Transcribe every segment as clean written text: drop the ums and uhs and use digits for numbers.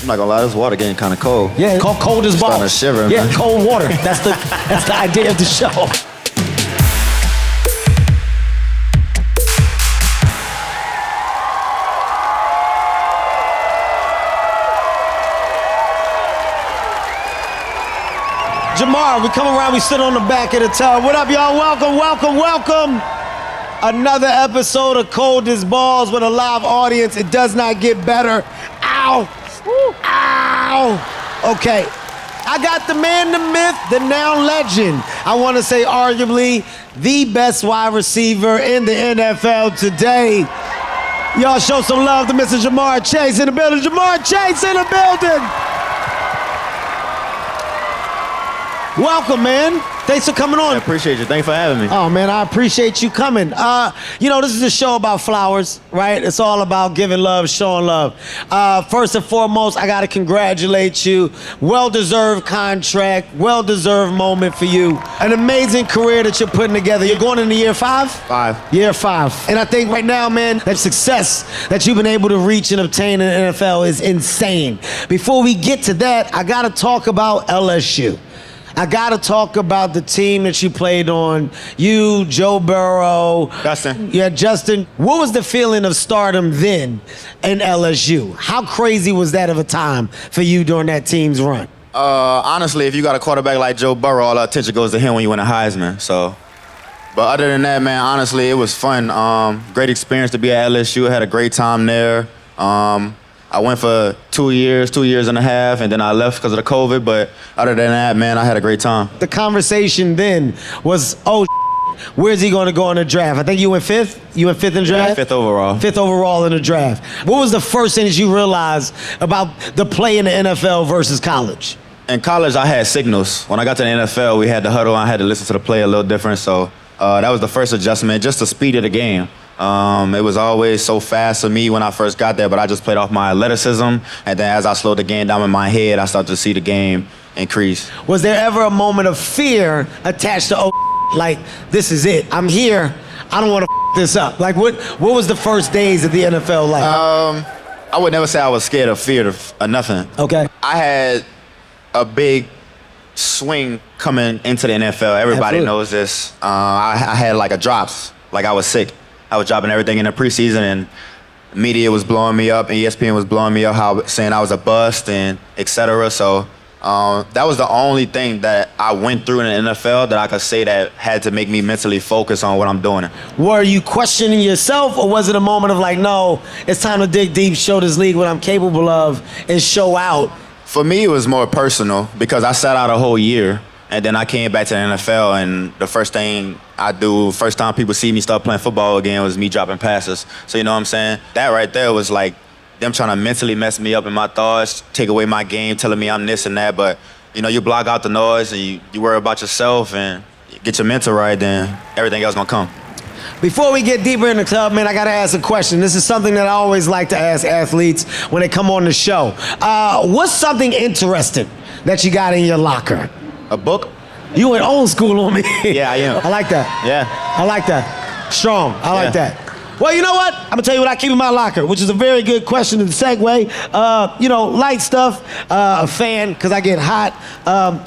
I'm not gonna lie, this water getting kind of cold. Yeah, cold as balls. Starting to shiver, yeah, man. cold water. That's the idea of the show. Jamar, we come around, we sit on the back of the tub. What up, y'all? Welcome, welcome, welcome. Another episode of Cold as Balls with a live audience. It does not get better. Ow. Ow. Okay. I got the man, the myth, the now legend. I want to say arguably the best wide receiver in the NFL today. Y'all show some love to Mr. Ja'Marr Chase in the building. Ja'Marr Chase in the building. Welcome, man. Thanks for coming on. I appreciate you. Thanks for having me. Oh, man, I appreciate you coming. This is a show about flowers, right? It's all about giving love, showing love. First and foremost, I got to congratulate you. Well-deserved contract, well-deserved moment for you. An amazing career that you're putting together. You're going into year 5? 5. Year 5. And I think right now, man, that success that you've been able to reach and obtain in the NFL is insane. Before we get to that, I got to talk about LSU. I gotta talk about the team that you played on. You, Joe Burrow. Justin. Yeah, Justin. What was the feeling of stardom then in LSU? How crazy was that of a time for you during that team's run? Honestly, if you got a quarterback like Joe Burrow, all the attention goes to him when you win a Heisman. So, but other than that, man, honestly, it was fun. Great experience to be at LSU. I had a great time there. I went for 2 years and a half, and then I left because of the COVID. But other than that, man, I had a great time. The conversation then was, where's he going to go in the draft? I think you went 5th? You went 5th in the draft? Yeah, 5th overall. 5th overall in the draft. What was the first thing that you realized about the play in the NFL versus college? In college, I had signals. When I got to the NFL, we had the huddle. I had to listen to the play a little different. So that was the first adjustment, just the speed of the game. It was always so fast for me when I first got there, but I just played off my athleticism. And then as I slowed the game down in my head, I started to see the game increase. Was there ever a moment of fear attached to, like, this is it, I'm here, I don't want to this up? Like, what was the first days of the NFL like? I would never say I was scared or feared of nothing. Okay. I had a big swing coming into the NFL. Everybody Absolutely. knows this. I had like a drops, like I was sick. I was dropping everything in the preseason, and media was blowing me up, and ESPN was blowing me up, saying I was a bust and et cetera. So that was the only thing that I went through in the NFL that I could say that had to make me mentally focus on what I'm doing. Were you questioning yourself, or was it a moment of like, no, it's time to dig deep, show this league what I'm capable of, and show out? For me, it was more personal because I sat out a whole year. And then I came back to the NFL, and the first thing I do, first time people see me start playing football again, was me dropping passes. So you know what I'm saying? That right there was like them trying to mentally mess me up in my thoughts, take away my game, telling me I'm this and that. But, you block out the noise, and you worry about yourself and get your mental right, then everything else gonna come. Before we get deeper in the club, man, I gotta ask a question. This is something that I always like to ask athletes when they come on the show. What's something interesting that you got in your locker? A book? You went old school on me. Yeah, I am. I like that. Yeah. I like that. Strong. I like Yeah. that. Well, you know what? I'm gonna tell you what I keep in my locker, which is a very good question to segue. Light stuff. A fan, because I get hot.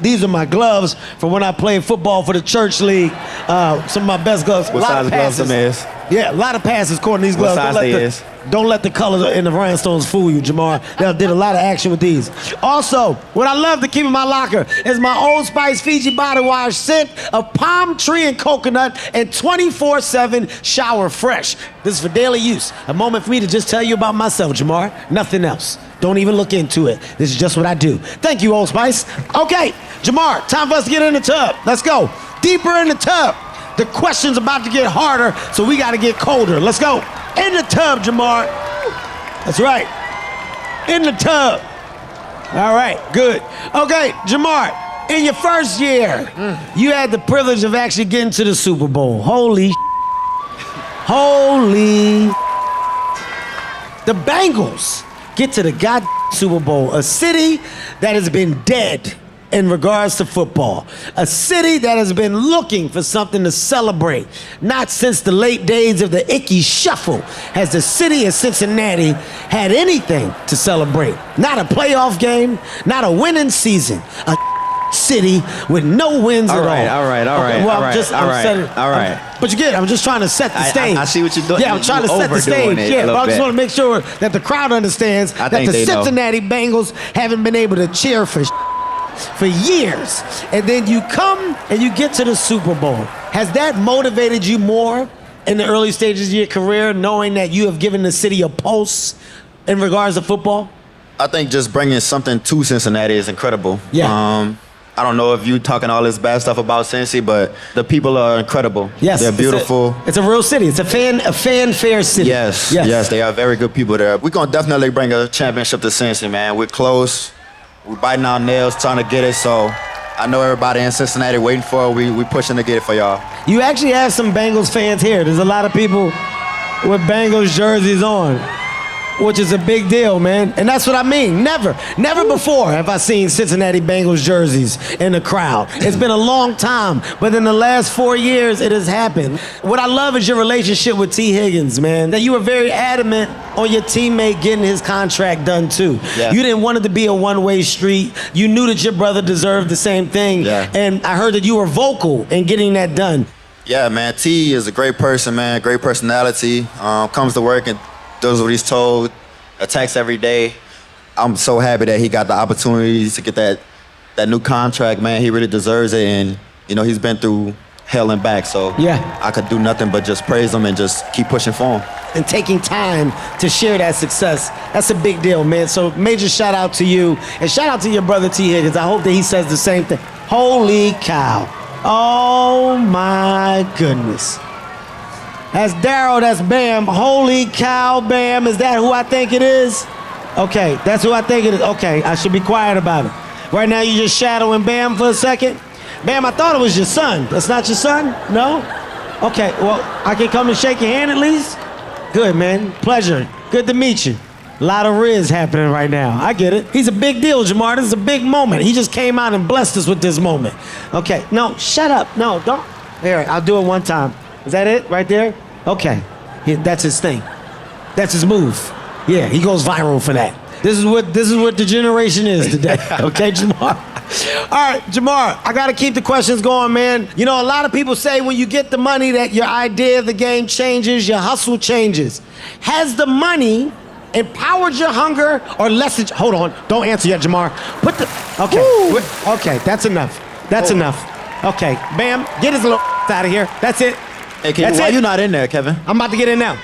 These are my gloves from when I played football for the church league. Some of my best gloves. What size gloves them is? Yeah, a lot of passes according to these What gloves. size they is? Don't let the colors in the rhinestones fool you, Jamar. They did a lot of action with these. Also, what I love to keep in my locker is my Old Spice Fiji body wash scent of palm tree and coconut and 24/7 shower fresh. This is for daily use. A moment for me to just tell you about myself, Jamar. Nothing else. Don't even look into it. This is just what I do. Thank you, Old Spice. Okay, Jamar, time for us to get in the tub. Let's go. Deeper in the tub. The question's about to get harder, so we gotta get colder. Let's go. In the tub, Jamar. That's right. In the tub. All right, good. Okay, Jamar, in your first year, you had the privilege of actually getting to the Super Bowl. Holy. The Bengals get to the Super Bowl, a city that has been dead in regards to football. A city that has been looking for something to celebrate. Not since the late days of the Ickey Shuffle has the city of Cincinnati had anything to celebrate. Not a playoff game, not a winning season. A city with no wins at all. All right. Well, All right. But you get it. I'm just trying to set the stage. I see what you're doing. Yeah, I'm trying to set the stage. Yeah, but I just want to make sure that the crowd understands that the Cincinnati Bengals haven't been able to cheer for years. And then you come and you get to the Super Bowl. Has that motivated you more in the early stages of your career, knowing that you have given the city a pulse in regards to football? I think just bringing something to Cincinnati is incredible. Yeah. I don't know if you talking all this bad stuff about Cincy, but the people are incredible. Yes, they're beautiful. It's a real city. It's a fanfare city. Yes, they are very good people there. We're gonna definitely bring a championship to Cincy, man. We're close. We're biting our nails, trying to get it. So I know everybody in Cincinnati waiting for it. We pushing to get it for y'all. You actually have some Bengals fans here. There's a lot of people with Bengals jerseys on, which is a big deal, man. And that's what I mean. Never before have I seen Cincinnati Bengals jerseys in the crowd. It's been a long time, but in the last 4 years, it has happened. What I love is your relationship with T. Higgins, man. That you were very adamant on your teammate getting his contract done, too. Yeah. You didn't want it to be a one-way street. You knew that your brother deserved the same thing. Yeah. And I heard that you were vocal in getting that done. Yeah, man. T is a great person, man. Great personality. Comes to work and does what he's told, attacks every day. I'm so happy that he got the opportunity to get that new contract, man. He really deserves it, and he's been through hell and back. So yeah, I could do nothing but just praise him and just keep pushing for him. And taking time to share that success, that's a big deal, man. So major shout out to you, and shout out to your brother T. Higgins. I hope that he says the same thing. Holy cow! Oh my goodness. That's Daryl, that's Bam. Holy cow, Bam. Is that who I think it is? Okay, that's who I think it is. Okay, I should be quiet about it. Right now, you just shadowing Bam for a second? Bam, I thought it was your son. That's not your son? No? Okay, well, I can come and shake your hand at least? Good, man. Pleasure. Good to meet you. A lot of Riz happening right now. I get it. He's a big deal, Jamar. This is a big moment. He just came out and blessed us with this moment. Okay, no, shut up. No, don't. Here, I'll do it one time. Is that it right there? Okay. That's his thing. That's his move. Yeah, he goes viral for that. This is what the generation is today. Okay, Jamar? All right, Jamar, I got to keep the questions going, man. A lot of people say when you get the money that your idea of the game changes, your hustle changes. Has the money empowered your hunger or lessened? Hold on. Don't answer yet, Jamar. Okay. Okay, that's enough. That's enough. Okay, Bam, get his little out of here. That's it. Hey, Kevin, why you not in there, Kevin? I'm about to get in now.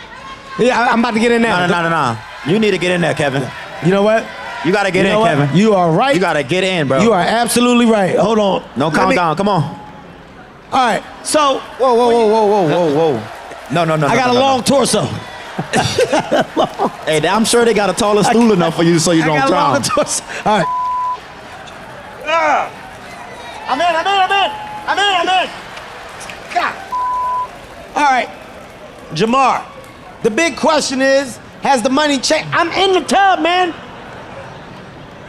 Yeah, I'm about to get in now. No. You need to get in there, Kevin. You know what? You got to get in, Kevin. You are right. You got to get in, bro. You are absolutely right. Hold on. No, calm down. Come on. All right. So. Whoa. No. I got a long torso. Hey, I'm sure they got a taller stool enough for you so you don't drown. I got a longer torso. All right. I'm in. God. All right, Jamar, the big question is, has the money changed? I'm in the tub, man.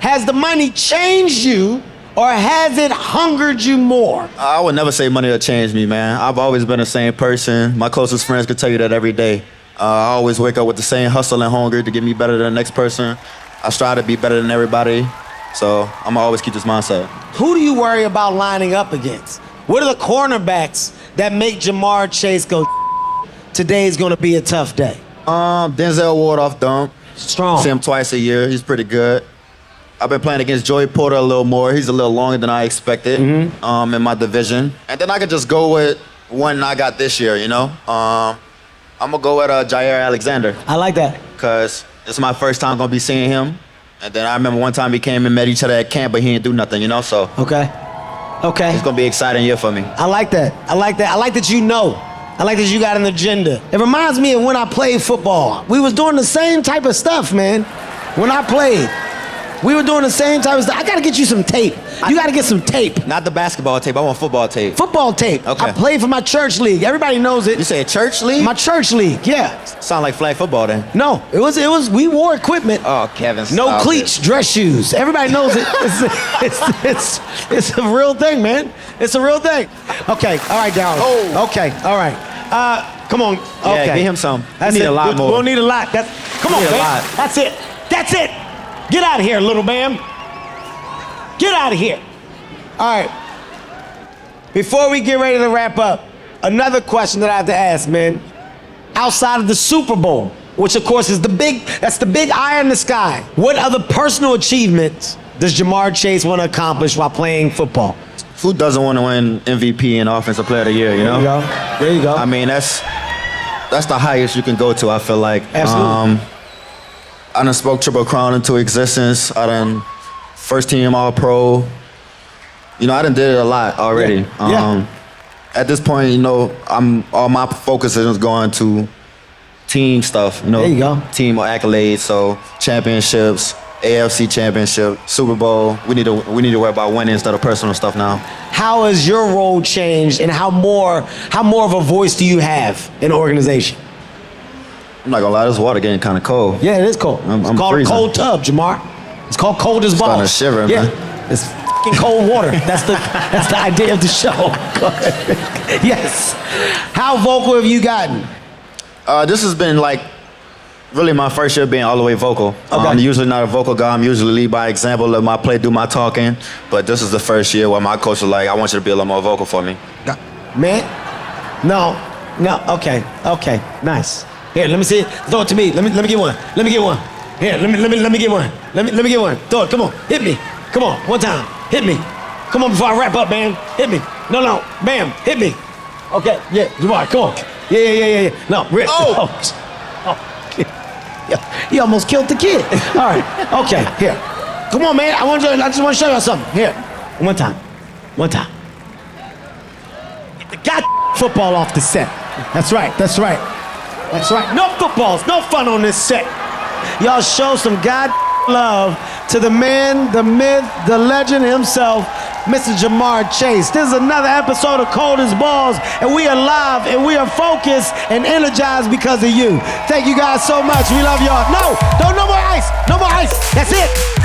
Has the money changed you or has it hungered you more? I would never say money will change me, man. I've always been the same person. My closest friends could tell you that every day. I always wake up with the same hustle and hunger to get me better than the next person. I strive to be better than everybody. So I'm gonna always keep this mindset. Who do you worry about lining up against? What are the cornerbacks that make Jamar Chase go, today's gonna be a tough day? Denzel Ward off dump. Strong. See him twice a year. He's pretty good. I've been playing against Joey Porter a little more. He's a little longer than I expected in my division. And then I could just go with one I got this year, I'm gonna go with Jair Alexander. I like that. Because it's my first time gonna be seeing him. And then I remember one time we came and met each other at camp, but he didn't do nothing, so. Okay. It's gonna be an exciting year for me. I like that. I like that you know. I like that you got an agenda. It reminds me of when I played football. We was doing the same type of stuff, man. When I played. We were doing the same type of stuff. I gotta get you some tape. You gotta get some tape. Not the basketball tape. I want football tape. Football tape. Okay. I played for my church league. Everybody knows it. You say a church league? My church league, yeah. Sound like flag football then. No, it was, we wore equipment. Oh, Kevin. No stop cleats, it. dress shoes. Everybody knows it. It's a real thing, man. It's a real thing. Okay, all right, Darryl. Oh. Okay, all right. Come on. Yeah, Okay. get him some. That's We need it. a lot more. We'll need a lot. Come on, need a man. lot. That's it. That's it. Get out of here, little bam. Get out of here. All right. Before we get ready to wrap up, another question that I have to ask, man. Outside of the Super Bowl, which of course is the big eye in the sky, what other personal achievements does Ja'Marr Chase want to accomplish while playing football? Who doesn't want to win MVP and Offensive Player of the Year, you know? There you go. There you go. I mean, that's the highest you can go to, I feel like. Absolutely. I done spoke Triple Crown into existence. I done first team All-Pro. You know, I done did it a lot already. Yeah. At this point, you know, all my focus is going to team stuff, you know. There you go. Team accolades, so championships, AFC championship, Super Bowl. We need to worry about winning instead of personal stuff now. How has your role changed, and how more of a voice do you have in the organization? I'm not gonna lie, this water getting kind of cold. Yeah, it is cold. I'm It's called freezing. a cold tub, Ja'Marr. It's called cold as balls. starting to shiver, yeah. man. It's fucking cold water. That's the idea of the show. Go ahead. Yes. How vocal have you gotten? This has been like really my first year being all the way vocal. Okay. I'm usually not a vocal guy. I'm usually lead by example, let my play do my talking. But this is the first year where my coach was like, I want you to be a little more vocal for me. Man? No. Okay. Nice. Here, let me see it. Throw it to me. Let me get one. Let me get one. Here, let me get one. Let me get one. Throw it. Come on. Hit me. Come on. One time. Hit me. Come on before I wrap up, man. Hit me. No. Bam. Hit me. Okay. Yeah. Ja'Marr, come on. Yeah. No. Rip. Oh. Yeah. You almost killed the kid. All right. Okay. Here. Come on, man. I just want to show you something. Here. One time. Get the goddamn football off the set. That's right. No footballs, no fun on this set. Y'all show some God love to the man, the myth, the legend himself, Mr. Ja'Marr Chase. This is another episode of Cold as Balls, and we are live, and we are focused and energized because of you. Thank you guys so much. We love y'all. No more ice. That's it.